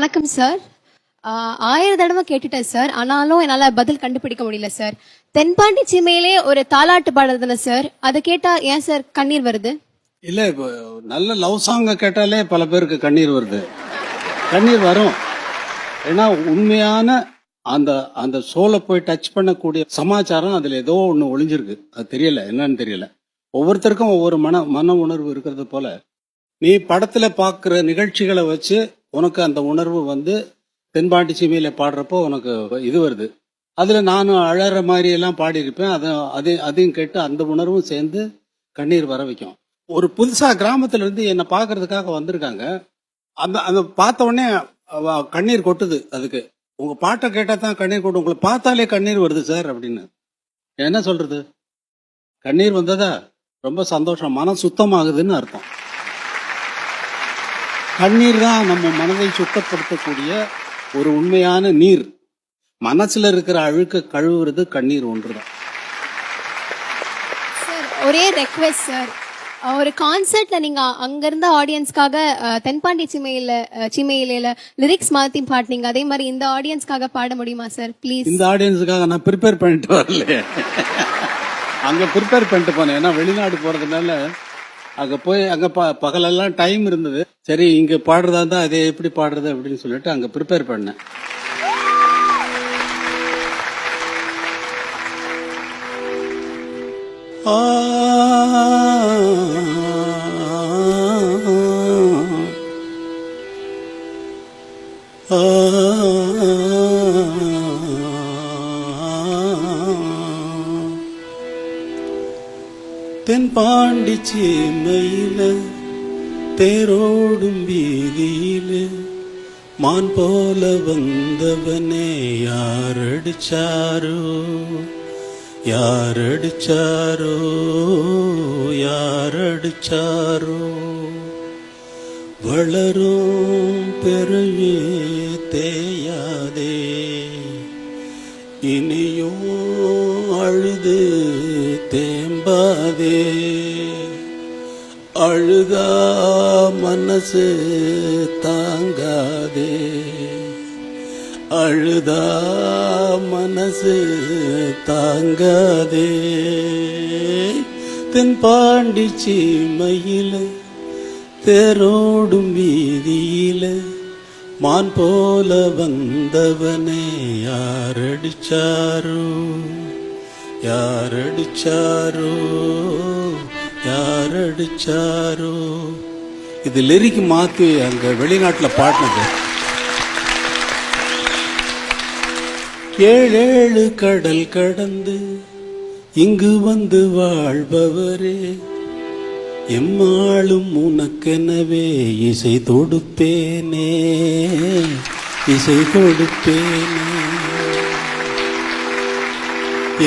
வணக்கம் சார். 1000 தடவை கேட்டுட்டேன் சார். ஆனாலும் என்னால பதில் கண்டுபிடிக்க முடியல சார். தென்பாண்டி சீமையிலே ஒரு தாலாட்டு பாடுறதுல சார், அதை கேட்டா ஏன் சார் கண்ணீர் வருது? இல்ல இப்போ நல்ல லவ் சாங்க கேட்டாலே பல பேருக்கு கண்ணீர் வருது. கண்ணீர் வரும். ஏன்னா உண்மையான அந்த அந்த சோலை போய் டச் பண்ணக்கூடிய சமாச்சாரம் அதுல ஏதோ ஒண்ணு ஒளிஞ்சிருக்கு. அது தெரியல, என்னன்னு தெரியல. ஒவ்வொருத்தருக்கும் ஒவ்வொரு மன உணர்வு இருக்கிறது போல நீ படத்துல பாக்குற நிகழ்ச்சிகளை வச்சு உனக்கு அந்த உணர்வு வந்து தென்பாண்டி சீமையில பாடுறப்போ உனக்கு இது வருது. அதுல நானும் அழற மாதிரி எல்லாம் பாடியிருப்பேன். அதையும் கேட்டு அந்த உணர்வும் சேர்ந்து கண்ணீர் வர வைக்கும். ஒரு புதுசா கிராமத்துல இருந்து என்னை பாக்குறதுக்காக வந்திருக்காங்க. அந்த அந்த பார்த்த உடனே கண்ணீர் கொட்டுது. அதுக்கு உங்க பாட்டை கேட்டா தான் கண்ணீர் கொட்டும், உங்களை பார்த்தாலே கண்ணீர் வருது சார் அப்படின்னு. என்ன சொல்றது? கண்ணீர் வந்ததா ரொம்ப சந்தோஷம், மனம் சுத்தமாகுதுன்னு அர்த்தம். கண்ணீர் தான் நம்ம மனதை சுத்தப்படுத்தக்கூடிய ஒரு உண்மையான நீர். மனசுல இருக்கிற அழுக்க கழுவுறது கண்ணீர் ஒன்றுதான். சார் ஒரே ரெக்வெஸ்ட் சார், ஒரு கான்சர்ட்ல நீங்க அங்க இருந்த ஆடியன்ஸ்க்காக தென்பாண்டி சீமையில லிரிக்ஸ் மாத்தி பாட்டினீங்க, அதே மாதிரி இந்த ஆடியன்ஸ்க்காக பாட முடியுமா சார் ப்ளீஸ்? இந்த ஆடியன்ஸுக்காக நான் ப்ரிப்பேர் பண்ணிட்டு வரல, அங்க ப்ரிப்பேர் பண்ணிட்டு போனேன். ஏன்னா வெளிநாடு போறதுனால அங்க போய் அங்க பகலெல்லாம் டைம் இருந்தது. சரி இங்க பாடுறதா இருந்தா அதை எப்படி பாடுறது அப்படின்னு சொல்லிட்டு அங்க ப்ரிப்பேர் பண்ணேன். தென்பாண்டி சீமையில தேரோடும் வீதியில மான் போல வந்தவனே யாரடிச்சாரோ யாரடிச்சாரோ யாரடிச்சாரோ. வளரும் பெருவே தேயாதே, இனியும் அழுது தேம்பாதே. அழுதா மனசு தாங்காதே, அழுதா மனசு தாங்காதே. தென்பாண்டி சீமையில தேரோடும் வீதியில மான் போல வந்தவனே யாரடிச்சாரோ யாரடிச்சாரோ யாரடிச்சாரோ. இது லிரிக் மாத்தி அங்க வெளிநாட்டுல பாடினது. 7 கடல் கடந்து இங்கு வந்து வாழ்பவரே, எம்மாளும் உனக்கெனவே இசை தொடுப்பேனே இசை கொடுப்பேனே.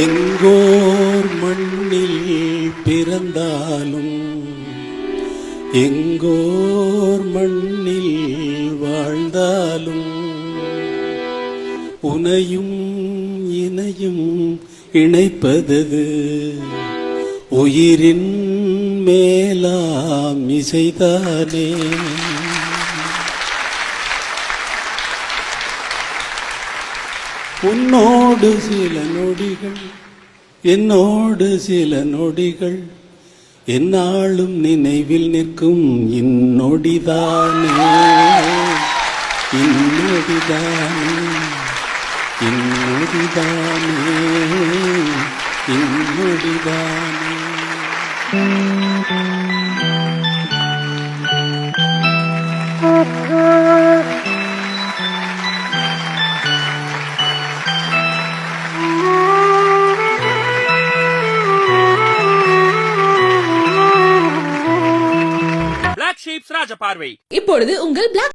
எங்கோர் மண்ணில் பிறந்தாலும் எங்கோர் மண்ணில் வாழ்ந்தாலும் உனையும் இணையும் இணைப்பதது உயிரின் மேலாம் இசைதானே. உன்னோடு சில நொடிகள் என்னோடு சில நொடிகள் என்னாலும் நினைவில் நிற்கும் இந்நொடிதானே இந்நொடிதானே இந்நொடிதானே இந்நொடிதானே. Black Sheep's ராஜபார்வை இப்பொழுது உங்கள் Black